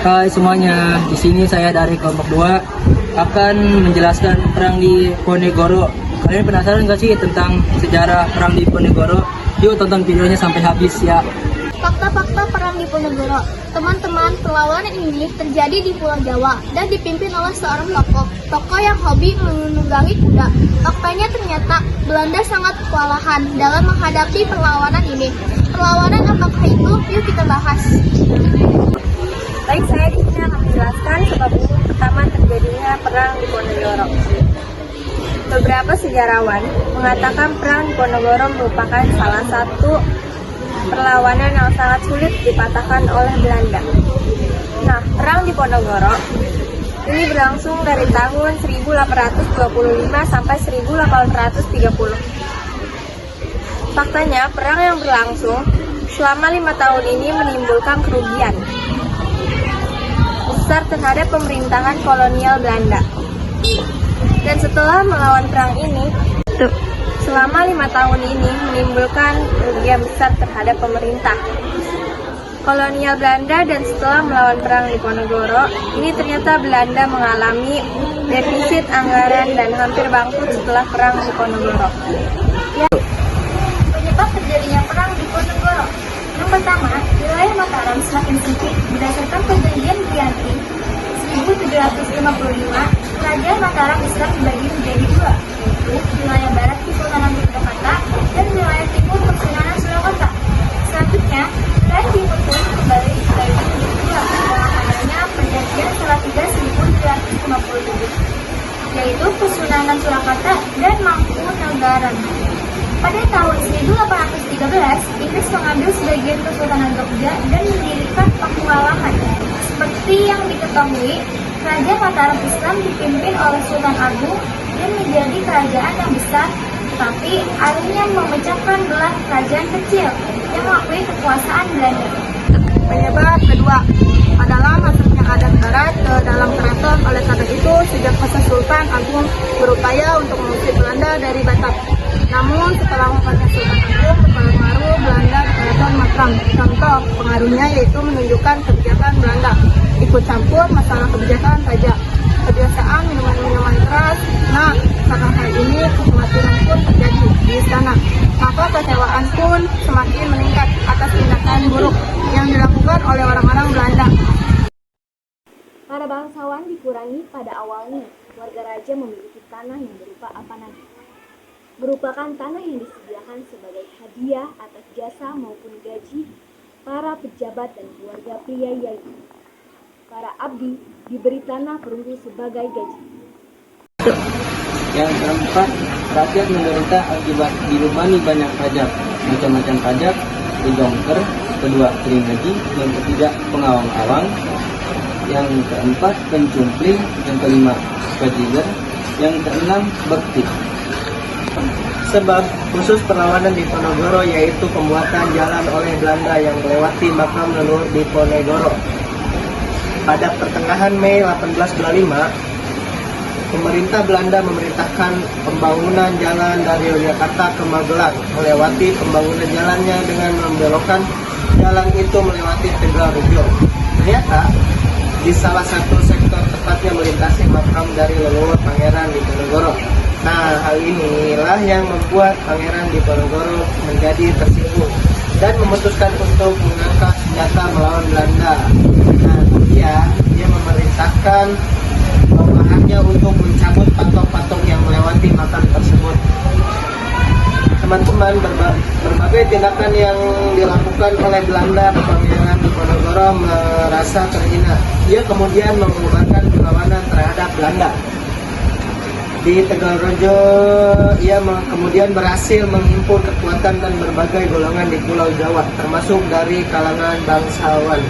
Hai semuanya, di sini saya dari kelompok 2 akan menjelaskan perang di Ponegoro. Kalian penasaran nggak sih tentang sejarah perang di Ponegoro? Yuk tonton videonya sampai habis ya. Fakta-fakta perang di Ponegoro. Teman-teman, perlawanan ini terjadi di Pulau Jawa dan dipimpin oleh seorang tokoh yang hobi menunggangi kuda. Faktanya ternyata Belanda sangat kewalahan dalam menghadapi perlawanan ini. Perlawanan apakah itu? Yuk kita bahas. Baik, saya di sini akan menjelaskan sebab pertama terjadinya perang di Ponegoro. Beberapa sejarawan mengatakan perang di Ponegoro merupakan salah satu perlawanan yang sangat sulit dipatahkan oleh Belanda. Nah, perang di Ponegoro ini berlangsung dari tahun 1825 sampai 1830. Faktanya, perang yang berlangsung selama 5 tahun ini menimbulkan kerugian besar terhadap pemerintahan kolonial Belanda. Dan setelah melawan perang ini, selama 5 tahun ini menimbulkan kerugian besar terhadap pemerintah kolonial Belanda. Dan setelah melawan perang di Ponegoro, ini ternyata Belanda mengalami defisit anggaran dan hampir bangkrut setelah perang di Ponegoro. Penyebab terjadinya perang di Ponegoro. Yang pertama, wilayah Mataram semakin sempit berdasarkan perjanjian Brianti 1755. Kerajaan Mataram Islam dibagi menjadi dua, yaitu wilayah barat Kesultanan Yogyakarta dan wilayah timur Kesultanan Surakarta. Selanjutnya, wilayah timur pun kembali dibagi menjadi dua dengan adanya perjanjian Salatiga 1757, yaitu Kesultanan Surakarta dan Mangkunegaran. Pada tahun 1813, Inggris mengambil sebagian Kesultanan Jogja dan mendirikan Pakualaman. Seperti yang diketahui, Kerajaan Mataram Islam dipimpin oleh Sultan Agung dan menjadi kerajaan yang besar, tetapi akhirnya memecahkan belah kerajaan kecil yang mengakui kekuasaan Belanda. Penyebab kedua adalah masuknya adat barat ke dalam keraton. Oleh karena itu, sejak masa Sultan Agung berupaya untuk mengusir Belanda dari Batak. Namun setelah wafatnya Sultan Agung, berpengaruh Belanda di keraton Mataram. Contoh pengaruhnya yaitu menunjukkan kebijakan Belanda ikut campur masalah kebijakan raja, kebiasaan minuman-minuman keras. Nah, karena hal ini kematian pun terjadi di istana. Maka kecewaan pun semakin meningkat atas tindakan buruk yang dilakukan oleh orang-orang Belanda. Para bangsawan dikurangi pada awalnya. Warga raja memiliki tanah yang berupa apanage, merupakan tanah yang disediakan sebagai hadiah atas jasa maupun gaji para pejabat dan keluarga pria yaitu para abdi diberi tanah perunggu sebagai gaji. Yang keempat, rakyat menderita akibat dibebani banyak pajak, macam-macam pajak, dijongker. Kedua, keringaji. Yang ketiga, pengawang-awang. Yang keempat, pencumpling. Yang kelima, bajigur. Yang keenam, bekti. Sebab khusus perlawanan di Ponegoro yaitu pembuatan jalan oleh Belanda yang melewati makam leluhur di Ponegoro. Pada pertengahan Mei 1825, pemerintah Belanda memerintahkan pembangunan jalan dari Yogyakarta ke Magelang, melewati pembangunan jalannya dengan membelokkan jalan itu melewati Tegalrejo. Ternyata di salah satu sektor tepatnya melintasi makam dari leluhur pangeran di Ponegoro. Nah, hal inilah yang membuat pangeran di Ponegoro menjadi tersinggung dan memutuskan untuk mengangkat senjata melawan Belanda. Nah, dia memerintahkan bawahannya untuk mencabut patok-patok yang melewati makam tersebut. Teman-teman, berbagai tindakan yang dilakukan oleh Belanda, pangeran di Ponegoro merasa terhina. Ia kemudian mengubarkan perlawanan terhadap Belanda. Di Tegalrejo, ia kemudian berhasil menghimpun kekuatan dan berbagai golongan di Pulau Jawa, termasuk dari kalangan bangsawan.